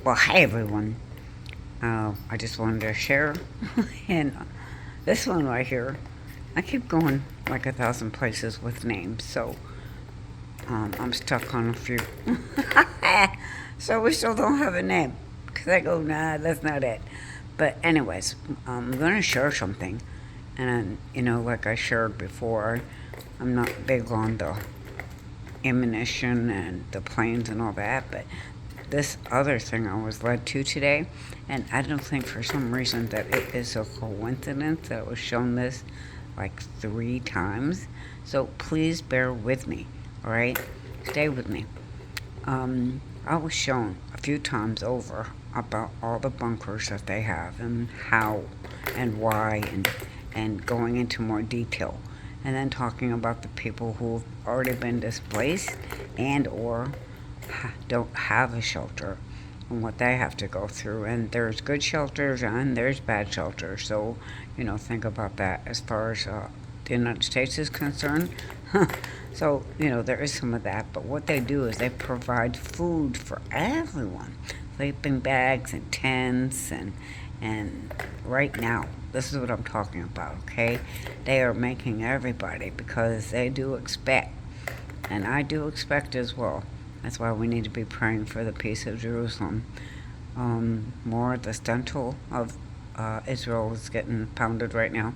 Well, hi everyone. I just wanted to share, and this one right here, I keep going like 1,000 places with names, so I'm stuck on a few. So we still don't have a name, because I go, nah, that's not it. But anyways, I'm gonna share something, and like I shared before, I'm not big on the ammunition and the planes and all that, but this other thing I was led to today, and I don't think for some reason that it is a coincidence that it was shown this like 3 times. So please bear with me, all right? Stay with me. I was shown a few times over about all the bunkers that they have and how and why and going into more detail and then talking about the people who've already been displaced and or don't have a shelter and what they have to go through. And there's good shelters and there's bad shelters. So, think about that as far as the United States is concerned. So, there is some of that. But what they do is they provide food for everyone, sleeping bags and tents and right now, this is what I'm talking about, okay? They are making everybody because they do expect, and I do expect as well. That's why we need to be praying for the peace of Jerusalem. More the central of Israel is getting pounded right now,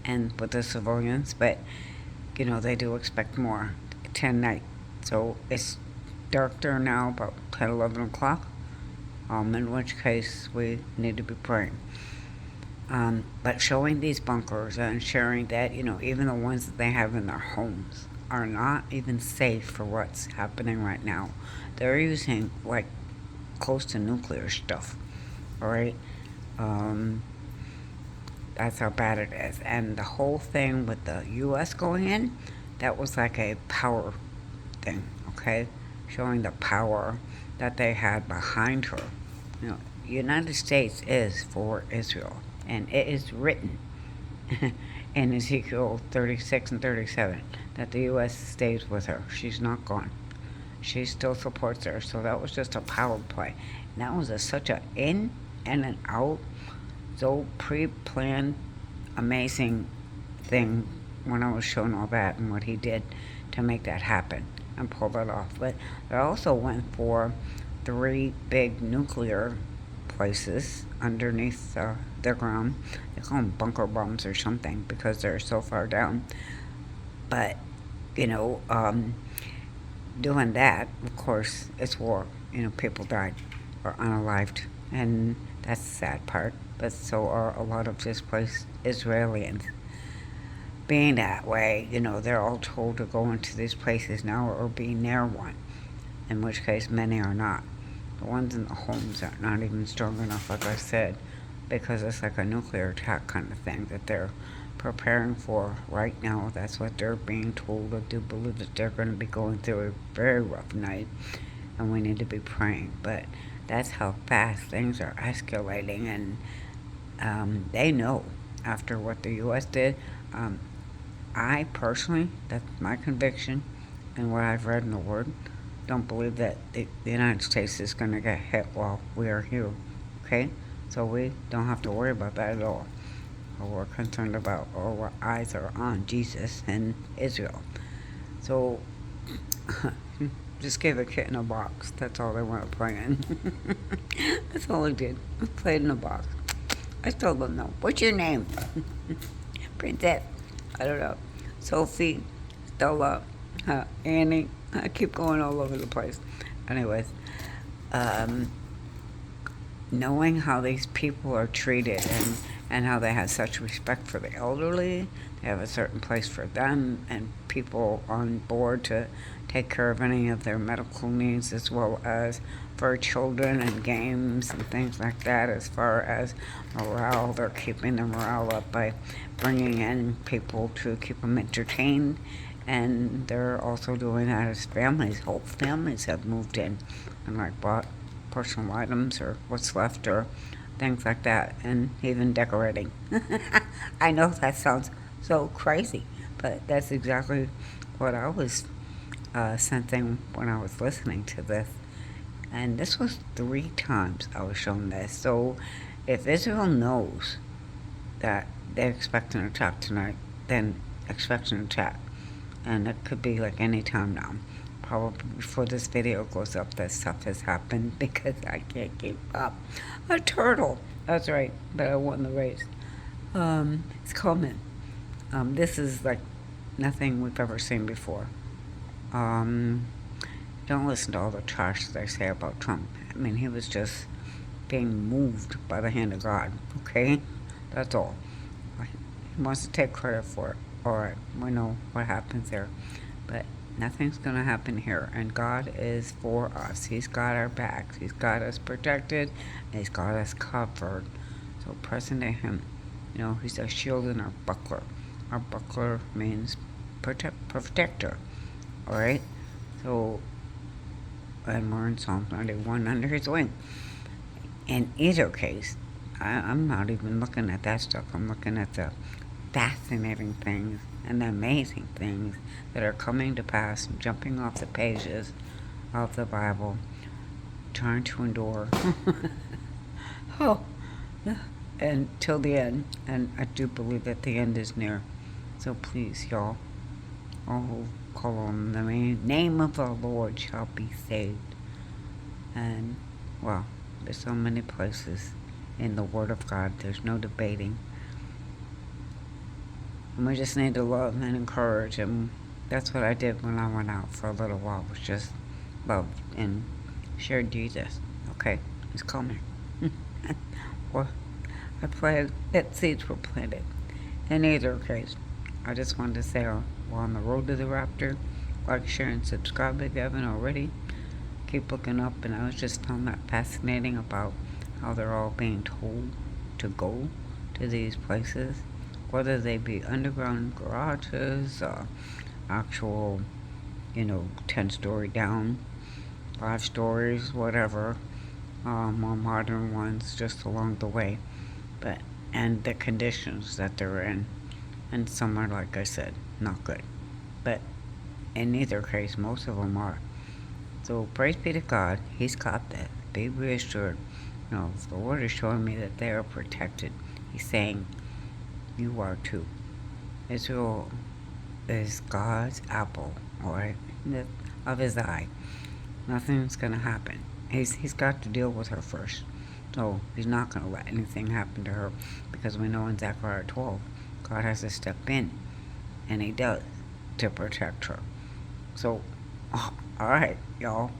and with the civilians, but they do expect more 10 night. So it's dark there now, about 10, 11 o'clock, in which case we need to be praying. But showing these bunkers and sharing that, even the ones that they have in their homes are not even safe for what's happening right now. They're using like close to nuclear stuff, all right? Um, that's how bad it is. And the whole thing with the U.S. going in, that was like a power thing, okay? Showing the power that they had behind her. You know, United States is for Israel, and it is written in Ezekiel 36 and 37 that the U.S. stays with her. She's not gone. She still supports her. So that was just a power play. And that was such a in and an out, so pre-planned, amazing thing when I was shown all that and what he did to make that happen and pull that off. But they also went for 3 big nuclear places underneath the ground. They call them bunker bombs or something because they're so far down. But, you know, um, doing that, of course, it's war. People died or unalived. And that's the sad part. But so are a lot of displaced Israelis. Being that way, they're all told to go into these places now or be near one, in which case many are not. The ones in the homes are not even strong enough, like I said, because it's like a nuclear attack kind of thing that they're preparing for right now. That's what they're being told. I do believe that they're going to be going through a very rough night, and we need to be praying. But that's how fast things are escalating, and they know after what the U.S. did. Um, I personally, that's my conviction, and what I've read in the Word, don't believe that the United States is going to get hit while we are here. Okay? So we don't have to worry about that at all. What we're concerned about, or our eyes are on Jesus and Israel. So just gave a kit in a box. That's all they want to play in. That's all I did. I played in a box. I still don't know. What's your name? Princess. I don't know. Sophie, Stella, Annie. I keep going all over the place. Anyways, um, knowing how these people are treated and how they have such respect for the elderly, they have a certain place for them and people on board to take care of any of their medical needs as well as for children and games and things like that. As far as morale, they're keeping the morale up by bringing in people to keep them entertained, and they're also doing that as families. Whole families have moved in and like bought personal items or what's left or things like that, and even decorating. I know that sounds so crazy, but that's exactly what I was sensing when I was listening to this. And this was 3 times I was shown this. So if Israel knows that they're expecting an attack tonight, then expect an attack. And it could be like any time now. Probably before this video goes up, that stuff has happened because I can't keep up. A turtle. That's right, but I won the race. It's coming. This is like nothing we've ever seen before. Don't listen to all the trash that they say about Trump. I mean, he was just being moved by the hand of God, okay? That's all. He wants to take credit for it. All right, we know what happens there. But nothing's going to happen here. And God is for us. He's got our backs. He's got us protected. And He's got us covered. So press into Him. You know, He's our shield and our buckler. Our buckler means protector. All right? So, and we're in Psalm 91 under His wing. In either case, I'm not even looking at that stuff. I'm looking at the fascinating things and the amazing things that are coming to pass, jumping off the pages of the Bible, trying to endure. Oh, until the end. And I do believe that the end is near. So please, y'all, all who call on the name of the Lord shall be saved. And, well, there's so many places in the Word of God. There's no debating. And we just need to love and encourage. And that's what I did when I went out for a little while, was just love and share Jesus. Okay? He's coming. Well, I pray that seeds were planted. In either case, I just wanted to say we're on the road to the rapture. Like, share, and subscribe if you haven't already. Keep looking up. And I was just found that fascinating about how they're all being told to go to these places, whether they be underground garages, actual, 10-story down, 5 stories, whatever, more modern ones just along the way, and the conditions that they're in. And some are, like I said, not good. But in either case, most of them are. So praise be to God. He's got that. Be reassured. The Lord is showing me that they are protected. He's saying, you are too. Israel is God's apple, all right, of His eye. Nothing's going to happen. He's got to deal with her first. So He's not going to let anything happen to her, because we know in Zechariah 12, God has to step in, and He does, to protect her. So, all right, y'all.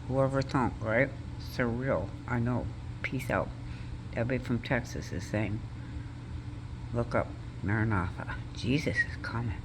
Whoever thought, right? Surreal. I know. Peace out. Debbie from Texas is saying, look up, Maranatha. Jesus is coming.